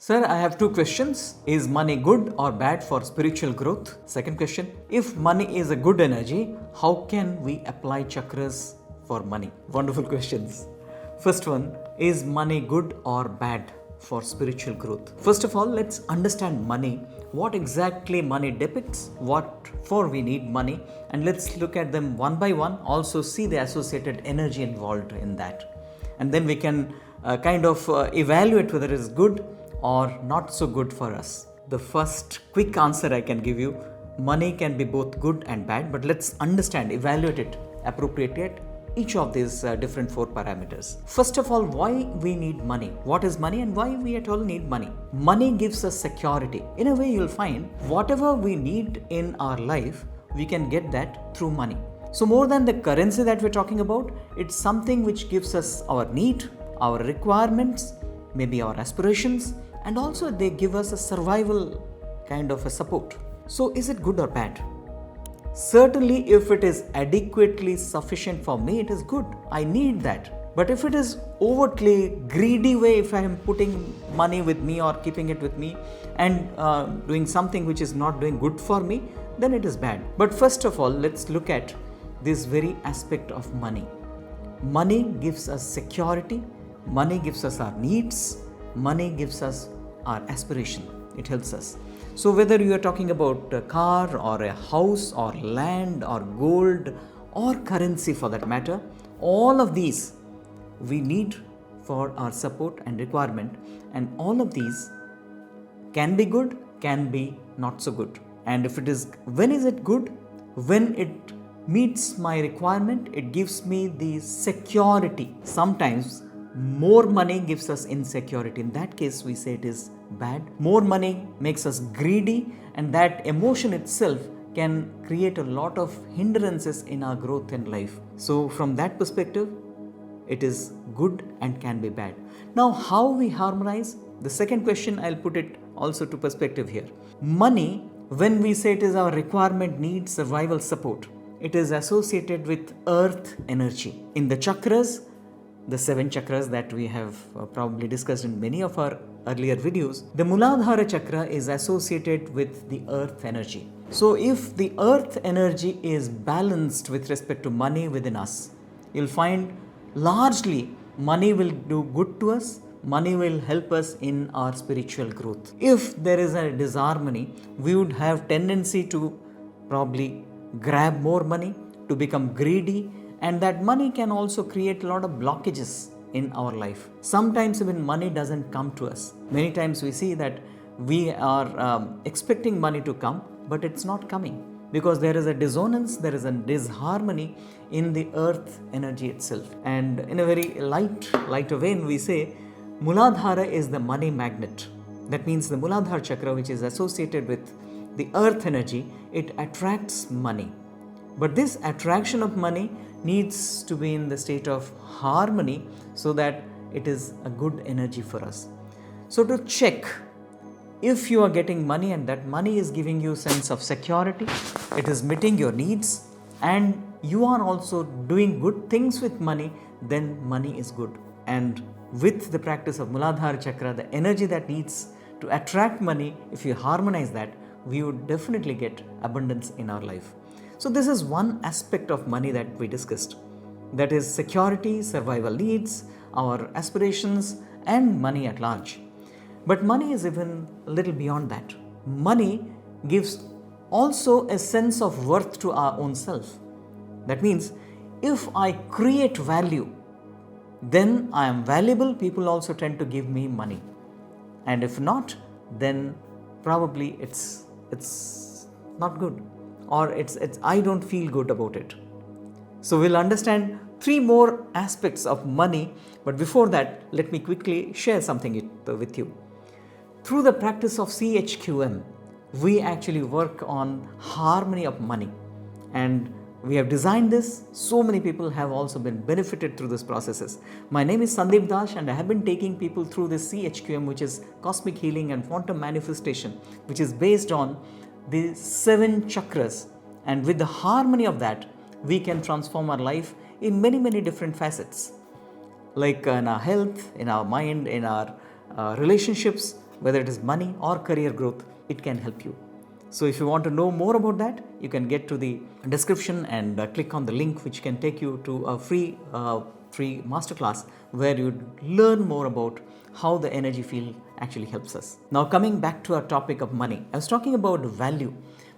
Sir, I have two questions. Is money good or bad for spiritual growth? Second question, if money is a good energy, how can we apply chakras for money? Wonderful questions. First one, is money good or bad for spiritual growth? First of all, let's understand money. What exactly money depicts, what for we need money, and let's look at them one by one, also see the associated energy involved in that. And then we can evaluate whether it is good or not so good for us. The first quick answer I can give you, money can be both good and bad, but let's understand, evaluate it appropriately at each of these different four parameters. First of all, why we need money? What is money and why we at all need money? Money gives us security. In a way, you'll find whatever we need in our life, we can get that through money. So more than the currency that we're talking about, it's something which gives us our need, our requirements, maybe our aspirations, and also they give us a survival kind of a support. So is it good or bad? Certainly, if it is adequately sufficient for me, it is good. I need that. But if it is overtly greedy way, if I am putting money with me or keeping it with me and doing something which is not doing good for me, then it is bad. But first of all, let's look at this very aspect of money. Money gives us security. Money gives us our needs. Money gives us our aspiration. It helps us. So whether you are talking about a car or a house or land or gold or currency for that matter, all of these we need for our support and requirement, and all of these can be good, can be not so good. And if it is, when is it good? When it meets my requirement, it gives me the security. Sometimes more money gives us insecurity. In that case, we say it is bad. More money makes us greedy, and that emotion itself can create a lot of hindrances in our growth in life. So from that perspective, it is good and can be bad. Now, how we harmonize? The second question, I'll put it also to perspective here. Money, when we say it is our requirement, need, survival, support, it is associated with earth energy. In the chakras, the 7 chakras that we have probably discussed in many of our earlier videos, the Muladhara chakra is associated with the earth energy. So if the earth energy is balanced with respect to money within us, you'll find largely money will do good to us, money will help us in our spiritual growth. If there is a disharmony, we would have tendency to probably grab more money, to become greedy, and that money can also create a lot of blockages in our life. Sometimes even money doesn't come to us. Many times we see that we are expecting money to come, but it's not coming because there is a dissonance, there is a disharmony in the earth energy itself. And in a very lighter vein, we say Muladhara is the money magnet. That means the Muladhara chakra, which is associated with the earth energy, it attracts money. But this attraction of money needs to be in the state of harmony so that it is a good energy for us. So to check if you are getting money and that money is giving you a sense of security, it is meeting your needs, and you are also doing good things with money, then money is good. And with the practice of Muladhara chakra, the energy that needs to attract money, if you harmonize that, we would definitely get abundance in our life. So this is one aspect of money that we discussed. That is security, survival needs, our aspirations, and money at large. But money is even a little beyond that. Money gives also a sense of worth to our own self. That means if I create value, then I am valuable. People also tend to give me money. And if not, then probably it's not good, or I don't feel good about it. So we'll understand 3 more aspects of money, but before that, let me quickly share something with you. Through the practice of CHQM, we actually work on harmony of money, and we have designed this. So many people have also been benefited through these processes. My name is Sandeep Das, and I have been taking people through this CHQM, which is Cosmic Healing and Quantum Manifestation, which is based on the 7 chakras. And with the harmony of that, we can transform our life in many, many different facets, like in our health, in our mind, in our relationships, whether it is money or career growth, it can help you. So if you want to know more about that, you can get to the description and click on the link which can take you to a free masterclass where you learn more about how the energy field actually helps us. Now coming back to our topic of money, I was talking about value.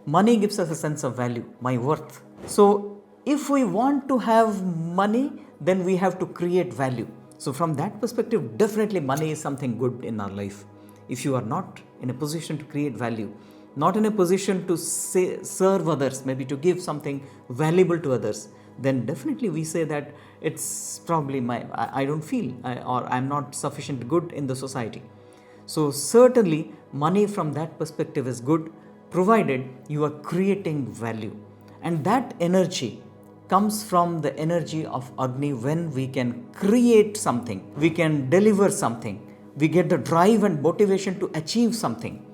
Money gives us a sense of value, my worth. So if we want to have money, then we have to create value. So from that perspective, definitely money is something good in our life. If you are not in a position to create value, not in a position to serve others, maybe to give something valuable to others, then definitely we say that it's probably I don't feel or I'm not sufficient good in the society. So certainly money from that perspective is good, provided you are creating value. And that energy comes from the energy of Agni. When we can create something, we can deliver something, we get the drive and motivation to achieve something.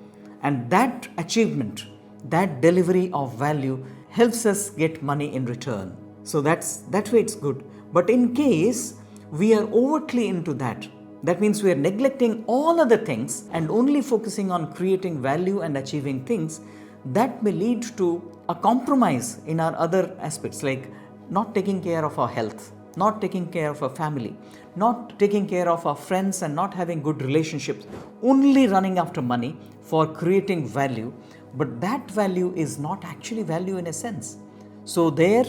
And that achievement, that delivery of value helps us get money in return. So that way it's good. But in case we are overtly into that, that means we are neglecting all other things and only focusing on creating value and achieving things, that may lead to a compromise in our other aspects, like not taking care of our health, not taking care of our family, not taking care of our friends and not having good relationships, only running after money for creating value. But that value is not actually value in a sense. So there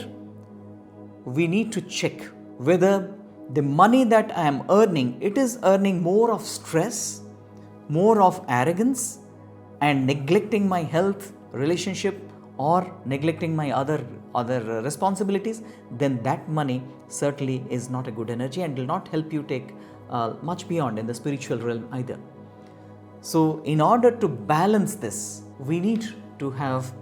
we need to check whether the money that I am earning, it is earning more of stress, more of arrogance, and neglecting my health, relationship, or neglecting my other responsibilities, then that money certainly is not a good energy and will not help you take much beyond in the spiritual realm either. So in order to balance this, we need to have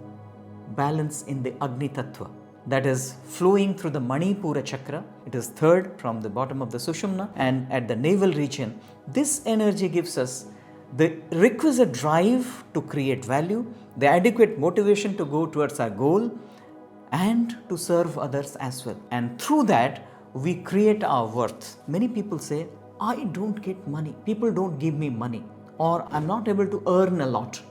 balance in the Agni Tattva, that is flowing through the Manipura Chakra. It is third from the bottom of the Sushumna and at the navel region. This energy gives us the requisite drive to create value, the adequate motivation to go towards our goal, and to serve others as well. And through that, we create our worth. Many people say, I don't get money, people don't give me money, or I'm not able to earn a lot.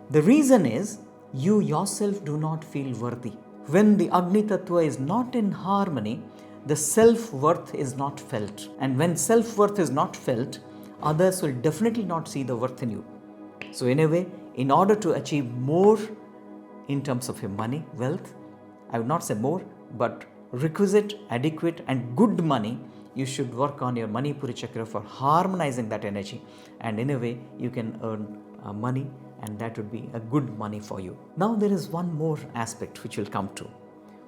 The reason is you yourself do not feel worthy. When the Agni Tattva is not in harmony, the self-worth is not felt. And when self-worth is not felt, others will definitely not see the worth in you. So in a way, in order to achieve more in terms of your money, wealth, I would not say more, but requisite, adequate and good money, you should work on your Manipura Chakra for harmonizing that energy. And in a way, you can earn money, and that would be a good money for you. Now there is one more aspect which we'll come to.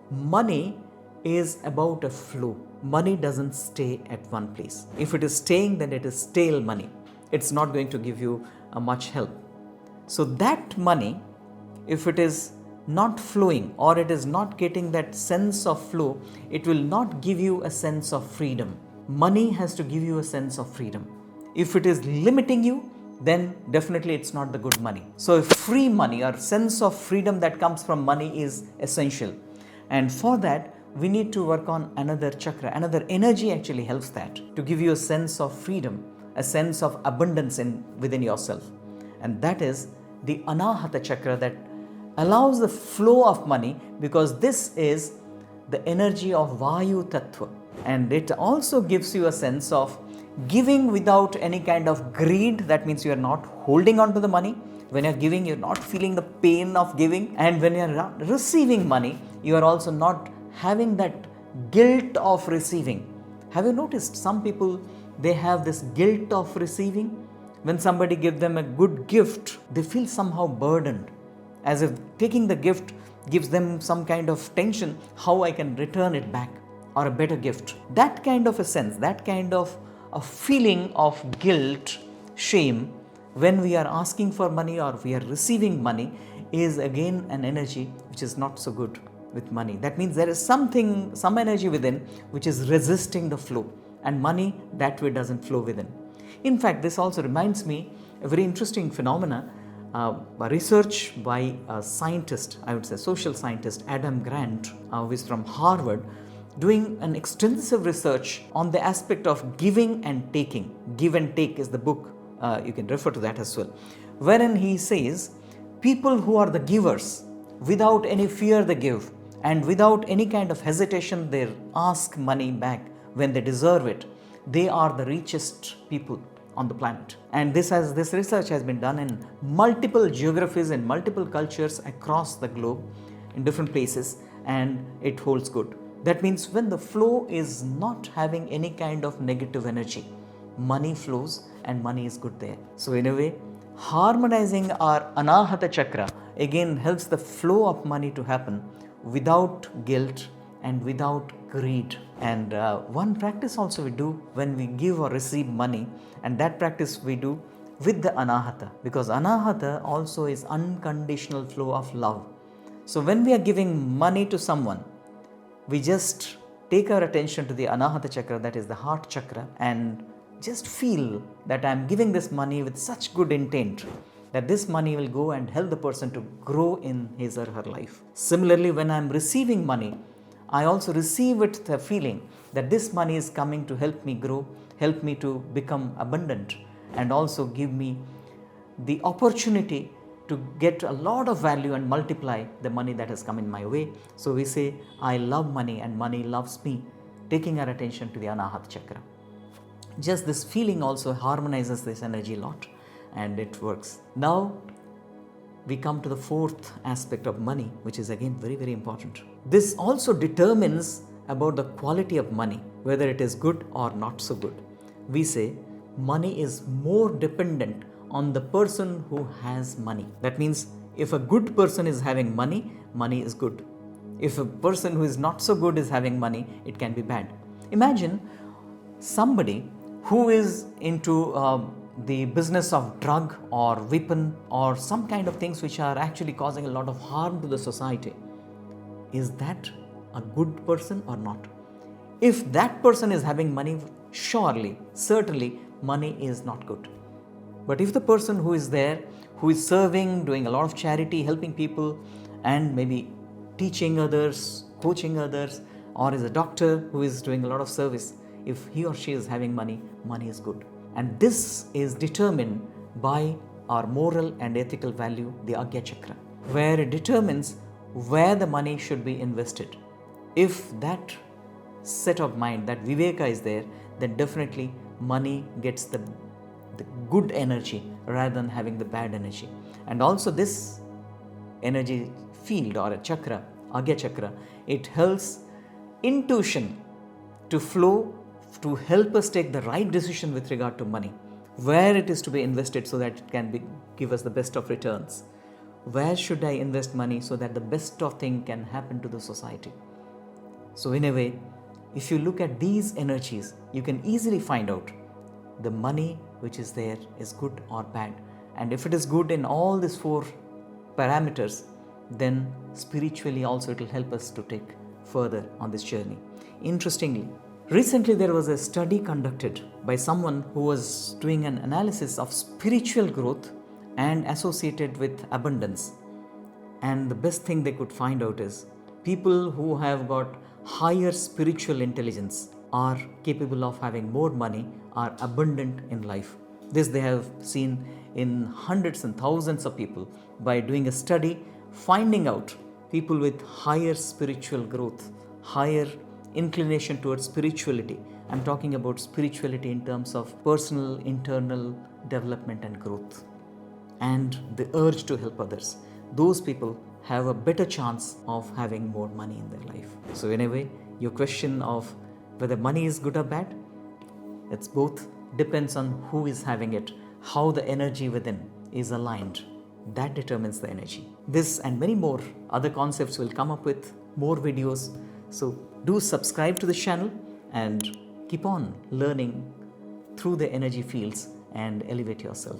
Money is about a flow. Money doesn't stay at one place. If it is staying, then it is stale money. It's not going to give you much help. So that money, if it is not flowing or it is not getting that sense of flow, it will not give you a sense of freedom. Money has to give you a sense of freedom. If it is limiting you, then definitely it's not the good money. So free money or sense of freedom that comes from money is essential. And for that, we need to work on another chakra. Another energy actually helps that, to give you a sense of freedom, a sense of abundance within yourself. And that is the Anahata Chakra, that allows the flow of money, because this is the energy of Vayu Tattva. And it also gives you a sense of giving without any kind of greed. That means you are not holding on to the money. When you're giving, you're not feeling the pain of giving. And when you're receiving money, you are also not having that guilt of receiving. Have you noticed some people, they have this guilt of receiving? When somebody gives them a good gift, they feel somehow burdened, as if taking the gift gives them some kind of tension, how I can return it back, or a better gift. That kind of a sense, that kind of a feeling of guilt, shame, when we are asking for money or we are receiving money, is again an energy which is not so good with money. That means there is some energy within which is resisting the flow, and money that way doesn't flow within. In fact, this also reminds me a very interesting phenomena, research by a scientist, I would say social scientist, Adam Grant, who is from Harvard, doing an extensive research on the aspect of giving and taking. Give and Take is the book you can refer to that as well, wherein he says, people who are the givers, without any fear they give, and without any kind of hesitation they ask money back when they deserve it. They are the richest people on the planet. And this research has been done in multiple geographies and multiple cultures across the globe in different places, and it holds good. That means when the flow is not having any kind of negative energy, money flows and money is good there. So in a way, harmonizing our Anahata Chakra again helps the flow of money to happen without guilt and without greed. And one practice also we do when we give or receive money, and that practice we do with the Anahata, because Anahata also is unconditional flow of love. So when we are giving money to someone, we just take our attention to the Anahata Chakra, that is the heart chakra, and just feel that I am giving this money with such good intent that this money will go and help the person to grow in his or her life. Similarly, when I am receiving money, I also receive with the feeling that this money is coming to help me grow, help me to become abundant, and also give me the opportunity to get a lot of value and multiply the money that has come in my way. So we say, I love money and money loves me, taking our attention to the Anahata Chakra. Just this feeling also harmonizes this energy a lot, and it works. Now we come to the fourth aspect of money, which is again very, very important. This also determines about the quality of money, whether it is good or not so good. We say money is more dependent on the person who has money. That means if a good person is having money, money is good. If a person who is not so good is having money, it can be bad. Imagine somebody who is into the business of drug or weapon or some kind of things which are actually causing a lot of harm to the society. Is that a good person or not? If that person is having money, surely, certainly, money is not good. But if the person who is there, who is serving, doing a lot of charity, helping people, and maybe teaching others, coaching others, or is a doctor who is doing a lot of service, if he or she is having money, money is good. And this is determined by our moral and ethical value, the Ajna Chakra, where it determines where the money should be invested. If that set of mind, that viveka is there, then definitely money gets the good energy rather than having the bad energy. And also this energy field or a chakra, Ajna Chakra, it helps intuition to flow to help us take the right decision with regard to money, where it is to be invested so that it can give us the best of returns. Where should I invest money so that the best of thing can happen to the society? So in a way, if you look at these energies, you can easily find out the money which is there is good or bad. And if it is good in all these four parameters, then spiritually also it will help us to take further on this journey. Interestingly, recently there was a study conducted by someone who was doing an analysis of spiritual growth and associated with abundance. And the best thing they could find out is people who have got higher spiritual intelligence are capable of having more money, are abundant in life. This they have seen in hundreds and thousands of people by doing a study, finding out people with higher spiritual growth, higher inclination towards spirituality. I'm talking about spirituality in terms of personal, internal development and growth, and the urge to help others. Those people have a better chance of having more money in their life. So in a way, your question of whether money is good or bad, it's both, depends on who is having it, how the energy within is aligned. That determines the energy. This and many more other concepts will come up with more videos. So do subscribe to the channel and keep on learning through the energy fields and elevate yourself.